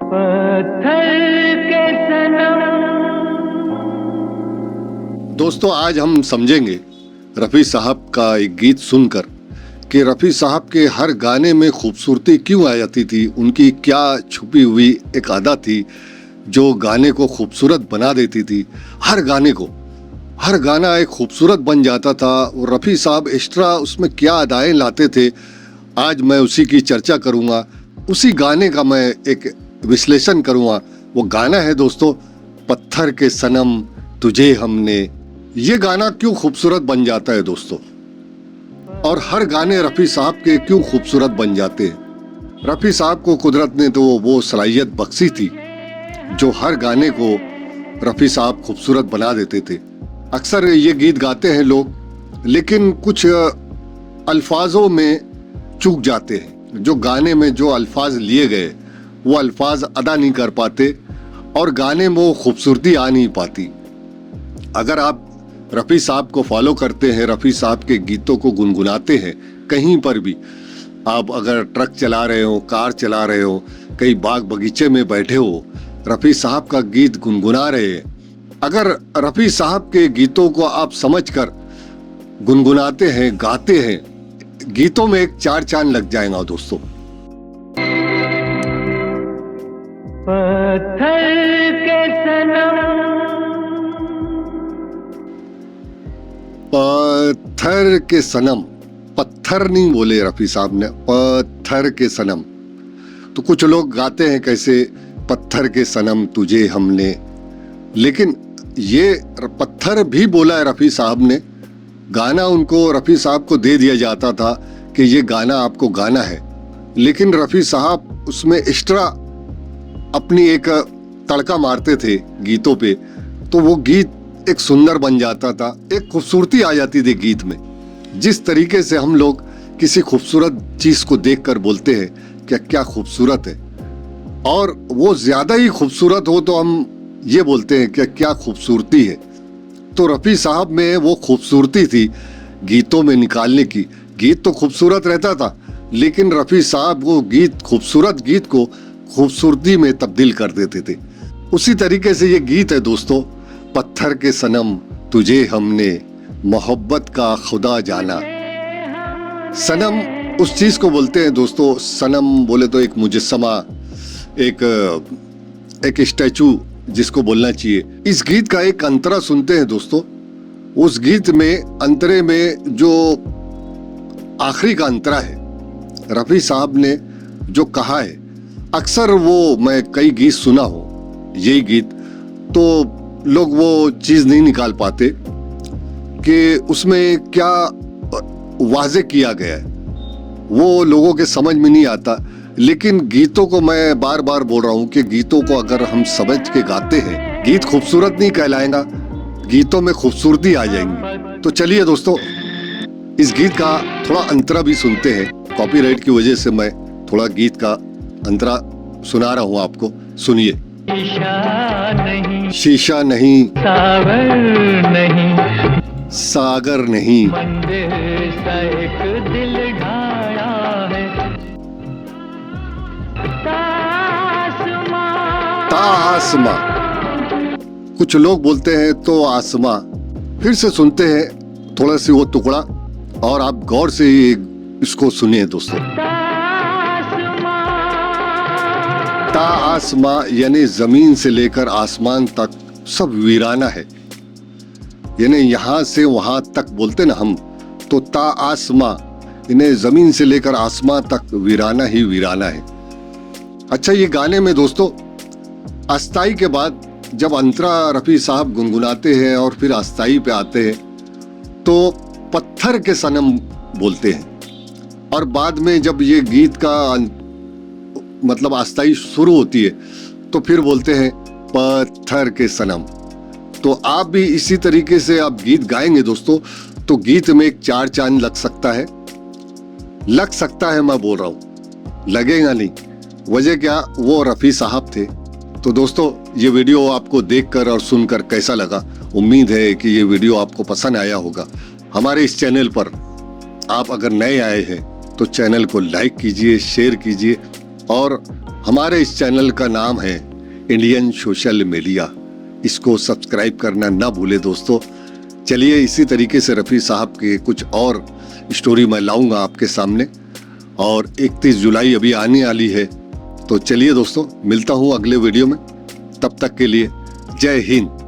पत्थर के सनम। दोस्तों, आज हम समझेंगे रफ़ी साहब का एक गीत सुनकर कि रफ़ी साहब के हर गाने में खूबसूरती क्यों आ जाती थी। उनकी क्या छुपी हुई एक अदा थी जो गाने को खूबसूरत बना देती थी। हर गाना एक खूबसूरत बन जाता था। और रफ़ी साहब एक्स्ट्रा उसमें क्या अदाएं लाते थे, आज मैं उसी की चर्चा करूँगा। उसी गाने का मैं एक विश्लेषण करूँगा। वो गाना है दोस्तों, पत्थर के सनम तुझे हमने। ये गाना क्यों खूबसूरत बन जाता है दोस्तों, और हर गाने रफ़ी साहब के क्यों खूबसूरत बन जाते हैं। रफ़ी साहब को कुदरत ने तो वो सलाहियत बख्शी थी जो हर गाने को रफ़ी साहब खूबसूरत बना देते थे। अक्सर ये गीत गाते हैं लोग, लेकिन कुछ अल्फाजों में चूक जाते हैं। जो गाने में जो अल्फाज लिए गए वो अल्फाज अदा नहीं कर पाते और गाने में वो खूबसूरती आ नहीं पाती। अगर आप रफ़ी साहब को फॉलो करते हैं, रफ़ी साहब के गीतों को गुनगुनाते हैं, कहीं पर भी आप अगर ट्रक चला रहे हो, कार चला रहे हो, कहीं बाग बगीचे में बैठे हो, रफ़ी साहब का गीत गुनगुना रहे हैं, अगर रफ़ी साहब के गीतों को आप समझकर गुनगुनाते हैं, गाते हैं, गीतों में एक चार चांद लग जाएगा दोस्तों। पत्थर के सनम। पत्थर के सनम, पत्थर नहीं बोले रफ़ी साहब ने, पत्थर के सनम। तो कुछ लोग गाते हैं कैसे, पत्थर के सनम तुझे हमने, लेकिन ये पत्थर भी बोला है रफ़ी साहब ने। गाना उनको रफ़ी साहब को दे दिया जाता था कि ये गाना आपको गाना है, लेकिन रफ़ी साहब उसमें एक्स्ट्रा अपनी एक तड़का मारते थे गीतों पे, तो वो गीत एक सुंदर बन जाता था, एक खूबसूरती आ जाती थी गीत में। जिस तरीके से हम लोग किसी खूबसूरत चीज को देखकर बोलते हैं कि क्या खूबसूरत है, और वो ज्यादा ही खूबसूरत हो तो हम ये बोलते हैं कि क्या खूबसूरती है। तो रफ़ी साहब में वो खूबसूरती थी गीतों में निकालने की। गीत तो खूबसूरत रहता था, लेकिन रफ़ी साहब वो गीत, खूबसूरत गीत को खूबसूरती में तब्दील कर देते थे। उसी तरीके से ये गीत है दोस्तों, पत्थर के सनम तुझे हमने, मोहब्बत का खुदा जाना। सनम उस चीज को बोलते हैं दोस्तों, सनम बोले तो एक मुजस्समा, एक स्टैचू जिसको बोलना चाहिए। इस गीत का एक अंतरा सुनते हैं दोस्तों। उस गीत में अंतरे में जो आखिरी का अंतरा है, रफ़ी साहब ने जो कहा है, अक्सर वो मैं कई गीत सुना हूँ, यही गीत, तो लोग वो चीज नहीं निकाल पाते कि उसमें क्या वाज़े किया गया है, वो लोगों के समझ में नहीं आता। लेकिन गीतों को मैं बार बार बोल रहा हूँ कि गीतों को अगर हम समझ के गाते हैं, गीत खूबसूरत नहीं कहलाएगा, गीतों में खूबसूरती आ जाएंगी। तो चलिए दोस्तों, इस गीत का थोड़ा अंतरा भी सुनते हैं। कॉपीराइट की वजह से मैं थोड़ा गीत का अंतरा सुना रहा हूँ आपको, सुनिए। शीशा नहीं, सागर नहीं, सागर नहीं, मंदिर सा एक दिल ढाया है। तासमा। कुछ लोग बोलते हैं तो आसमा। फिर से सुनते हैं थोड़ा सी वो टुकड़ा, और आप गौर से इसको सुनिए दोस्तों। ता आसमा यानी जमीन से लेकर आसमान तक सब वीराना है, यानी यहाँ से वहां तक बोलते ना हम, तो ता आसमा यानी जमीन से लेकर आसमान तक वीराना ही वीराना है। अच्छा, ये गाने में दोस्तों अस्थाई के बाद जब अंतरा रफ़ी साहब गुनगुनाते हैं और फिर अस्थाई पे आते हैं तो पत्थर के सनम बोलते हैं, और बाद में जब ये गीत का मतलब अस्थाई शुरू होती है तो फिर बोलते हैं पत्थर के सनम। तो आप भी इसी तरीके से आप गीत गाएंगे दोस्तों, तो गीत में एक चार चांद लग सकता है, मैं बोल रहा हूं, लगेगा नहीं। वजह क्या, वो रफ़ी साहब थे। तो दोस्तों, ये वीडियो आपको देखकर और सुनकर कैसा लगा? उम्मीद है कि ये वीडियो आपको पसंद आया होगा। हमारे इस चैनल पर आप अगर नए आए हैं तो चैनल को लाइक कीजिए, शेयर कीजिए और हमारे इस चैनल का नाम है इंडियन सोशल मीडिया। इसको सब्सक्राइब करना ना भूले दोस्तों। चलिए इसी तरीके से रफ़ी साहब के कुछ और स्टोरी मैं लाऊंगा आपके सामने। और 31 जुलाई अभी आने वाली है, तो चलिए दोस्तों मिलता हूँ अगले वीडियो में। तब तक के लिए जय हिंद।